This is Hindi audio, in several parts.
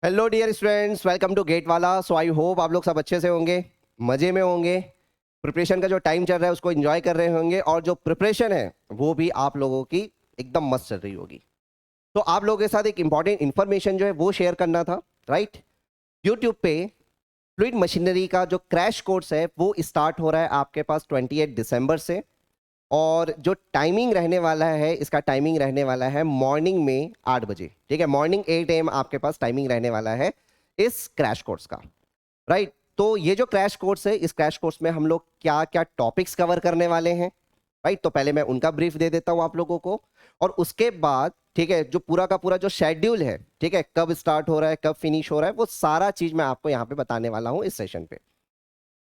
Hello dear students, welcome to GATE Wallah. So I hope आप लोग सब अच्छे से होंगे, मज़े में होंगे। प्रिपरेशन का जो टाइम चल रहा है उसको एंजॉय कर रहे होंगे और जो प्रिपरेशन है वो भी आप लोगों की एकदम मस्त चल रही होगी। तो आप लोगों के साथ एक इंपॉर्टेंट इन्फॉर्मेशन जो है वो शेयर करना था, राइट। यूट्यूब पे फ्लूइड मशीनरी का जो क्रैश कोर्स है वो स्टार्ट हो रहा है आपके पास 28 दिसंबर से। और जो टाइमिंग रहने वाला है, इसका टाइमिंग रहने वाला है मॉर्निंग में 8 बजे। ठीक है, मॉर्निंग 8 AM आपके पास टाइमिंग रहने वाला है इस क्रैश कोर्स का, राइट। तो ये जो क्रैश कोर्स है, इस क्रैश कोर्स में हम लोग क्या क्या टॉपिक्स कवर करने वाले हैं, राइट। तो पहले मैं उनका ब्रीफ दे देता हूं आप लोगों को, और उसके बाद ठीक है जो पूरा का पूरा जो शेड्यूल है, ठीक है, कब स्टार्ट हो रहा है कब फिनिश हो रहा है, वो सारा चीज मैं आपको यहाँ पे बताने वाला हूँ इस सेशन पे।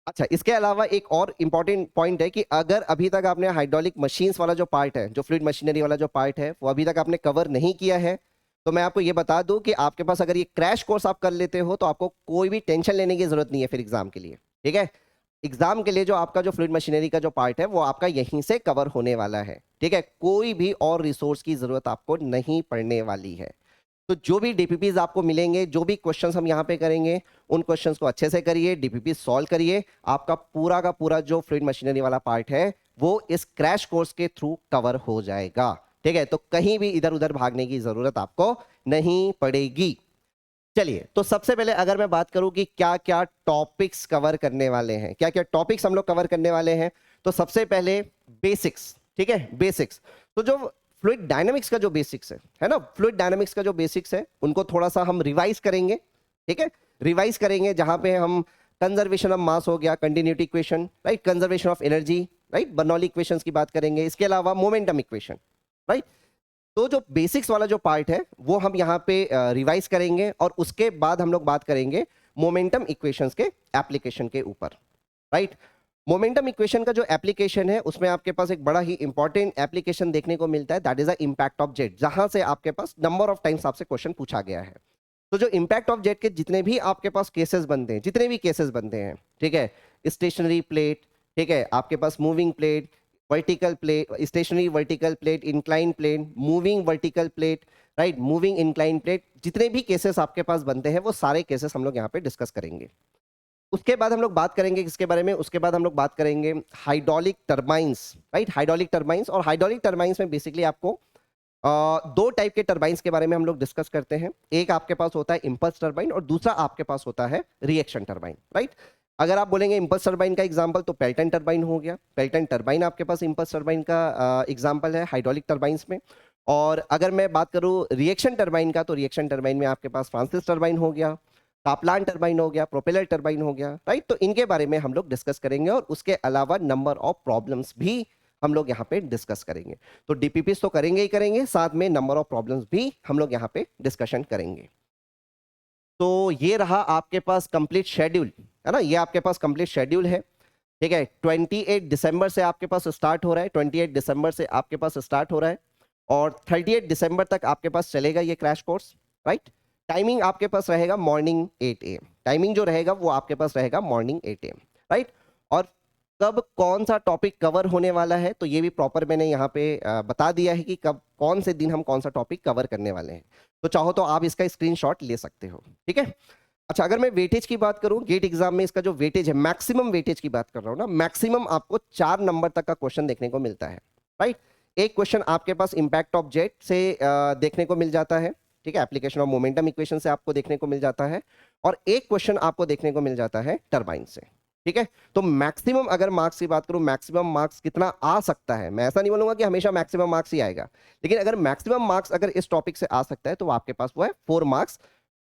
अच्छा, इसके अलावा एक और इंपॉर्टेंट पॉइंट है कि अगर अभी तक आपने हाइड्रोलिक मशीन्स वाला जो पार्ट है, जो फ्लूइड मशीनरी वाला जो पार्ट है, वो अभी तक आपने कवर नहीं किया है, तो मैं आपको ये बता दूं कि आपके पास अगर ये क्रैश कोर्स आप कर लेते हो तो आपको कोई भी टेंशन लेने की जरूरत नहीं है फिर एग्जाम के लिए। ठीक है, एग्जाम के लिए जो आपका जो फ्लूइड मशीनरी का जो पार्ट है वो आपका यहीं से कवर होने वाला है। ठीक है, कोई भी और रिसोर्स की जरूरत आपको नहीं पड़ने वाली है। तो जो भी डीपीपीज आपको मिलेंगे, जो भी क्वेश्चंस हम यहाँ पे करेंगे, उन क्वेश्चंस को अच्छे से करिए, डीपीपी सॉल्व करिए। आपका पूरा का पूरा जो फ्लूइड मशीनरी वाला पार्ट है वो इस क्रैश कोर्स के थ्रू कवर हो जाएगा। ठीक है, तो कहीं भी इधर उधर भागने की जरूरत आपको नहीं पड़ेगी। चलिए, तो सबसे पहले अगर मैं बात करूं कि क्या क्या टॉपिक्स कवर करने वाले हैं, क्या क्या टॉपिक्स हम लोग कवर करने वाले हैं, तो सबसे पहले बेसिक्स। ठीक है, बेसिक्स। तो जो फ्लूइड डायनामिक्स का जो बेसिक्स है ना, फ्लूइड डायनामिक्स का जो बेसिक्स है उनको थोड़ा सा हम रिवाइज करेंगे। ठीक है, रिवाइज करेंगे, जहां पे हम कंजर्वेशन ऑफ मास हो गया, continuity equation, right, conservation of energy, right, Bernoulli equations की बात करेंगे। इसके अलावा मोमेंटम इक्वेशन, राइट। तो जो बेसिक्स वाला जो पार्ट है वो हम यहाँ पे रिवाइज करेंगे, और उसके बाद हम लोग बात करेंगे मोमेंटम इक्वेशंस के एप्लीकेशन के ऊपर, राइट। मोमेंटम इक्वेशन का जो एप्लीकेशन है उसमें आपके पास एक बड़ा ही इंपॉर्टेंट एप्लीकेशन देखने को मिलता है, that is the impact of jet, जहां से आपके पास नंबर ऑफ टाइम्स आपसे क्वेश्चन पूछा गया है। तो जो इंपैक्ट ऑफ जेट के जितने भी आपके पास केसेस बनते हैं, जितने भी केसेस बनते हैं, ठीक है, स्टेशनरी प्लेट, ठीक है, आपके पास moving plate, vertical plate, stationary vertical plate, incline plate, moving vertical plate, right, moving incline plate, जितने भी केसेस आपके पास बनते हैं वो सारे केसेस हम लोग यहाँ पे डिस्कस करेंगे। उसके बाद हम लोग बात करेंगे किसके बारे में, उसके बाद हम लोग बात करेंगे hydraulic turbines, right, hydraulic turbines. और हाइड्रोलिक टरबाइंस में बेसिकली आपको दो टाइप के टरबाइंस के बारे में हम लोग डिस्कस करते हैं। एक आपके पास होता है इंपल्स टरबाइन और दूसरा आपके पास होता है रिएक्शन टरबाइन, राइट। अगर आप बोलेंगे इंपल्स टरबाइन का एग्जांपल तो पेल्टन टरबाइन हो गया। पेल्टन टरबाइन आपके पास इंपल्स टरबाइन का एग्जांपल है हाइड्रोलिक टरबाइंस में। और अगर मैं बात करूं रिएक्शन टरबाइन का, तो रिएक्शन टरबाइन में आपके पास फ्रांसिस टरबाइन हो गया, कापलान टरबाइन हो गया, प्रोपेलर टरबाइन हो गया, राइट। तो इनके बारे में हम लोग डिस्कस करेंगे, और उसके अलावा नंबर ऑफ प्रॉब्लम्स भी हम लोग यहाँ पे डिस्कस करेंगे। तो डीपीपीस तो करेंगे ही करेंगे, साथ में नंबर ऑफ प्रॉब्लम्स भी हम लोग यहाँ पे डिस्कशन करेंगे। तो ये रहा आपके पास कंप्लीट शेड्यूल, है ना, ये आपके पास कंप्लीट शेड्यूल है। ठीक है, 28 दिसंबर से आपके पास स्टार्ट हो रहा है, 28 दिसंबर से आपके पास स्टार्ट हो रहा है, और 38 दिसंबर तक आपके पास चलेगा ये क्रैश कोर्स, राइट। टाइमिंग आपके पास रहेगा मॉर्निंग 8 AM, टाइमिंग जो रहेगा वो आपके पास रहेगा मॉर्निंग 8 AM, राइट। और कब कौन सा टॉपिक कवर होने वाला है तो ये भी प्रॉपर मैंने यहाँ पे बता दिया है कि कब कौन से दिन हम कौन सा टॉपिक कवर करने वाले हैं। तो चाहो तो आप इसका स्क्रीनशॉट ले सकते हो, ठीक है। अच्छा, अगर मैं वेटेज की बात करूं, गेट एग्जाम में इसका जो वेटेज है, मैक्सिमम वेटेज की बात कर रहा हूं ना, मैक्सिमम आपको 4 नंबर तक का क्वेश्चन देखने को मिलता है, राइट। एक क्वेश्चन आपके पास इंपैक्ट ऑफ जेट से देखने को मिल जाता है, ठीक है, एप्लीकेशन ऑफ मोमेंटम इक्वेशन से आपको देखने को मिल जाता है, और एक क्वेश्चन आपको देखने को मिल जाता है टरबाइन से, ठीक है। तो मैक्सिमम अगर मार्क्स की बात करूं, मैक्सिमम मार्क्स कितना आ सकता है, मैं ऐसा नहीं बोलूंगा कि हमेशा मैक्सिमम मार्क्स ही आएगा, लेकिन अगर मैक्सिमम मार्क्स अगर इस टॉपिक से आ सकता है तो आपके पास वो है 4 मार्क्स।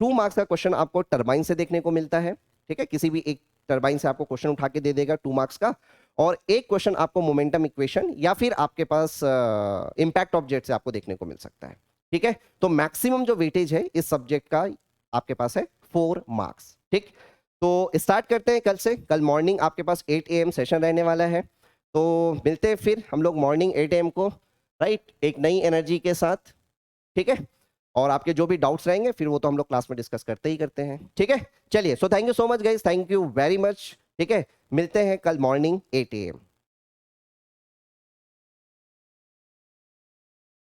2 मार्क्स का क्वेश्चन आपको टरबाइन से देखने को मिलता है, ठीक है, किसी भी एक टरबाइन से आपको क्वेश्चन उठा के दे देगा 2 मार्क्स का, और एक क्वेश्चन आपको मोमेंटम इक्वेशन या फिर आपके पास इंपैक्ट ऑफ जेट से आपको देखने को मिल सकता है, ठीक है। तो मैक्सिमम जो वेटेज है इस सब्जेक्ट का आपके पास है 4 मार्क्स, ठीक। तो स्टार्ट करते हैं कल से। कल मॉर्निंग आपके पास 8 AM सेशन रहने वाला है, तो मिलते हैं फिर हम लोग मॉर्निंग 8 AM को, राइट, एक नई एनर्जी के साथ, ठीक है। और आपके जो भी डाउट्स रहेंगे फिर वो तो हम लोग क्लास में डिस्कस करते ही करते हैं, ठीक है। चलिए, so thank you so much guys, thank you very much, ठीक है। मिलते हैं कल मॉर्निंग 8 AM।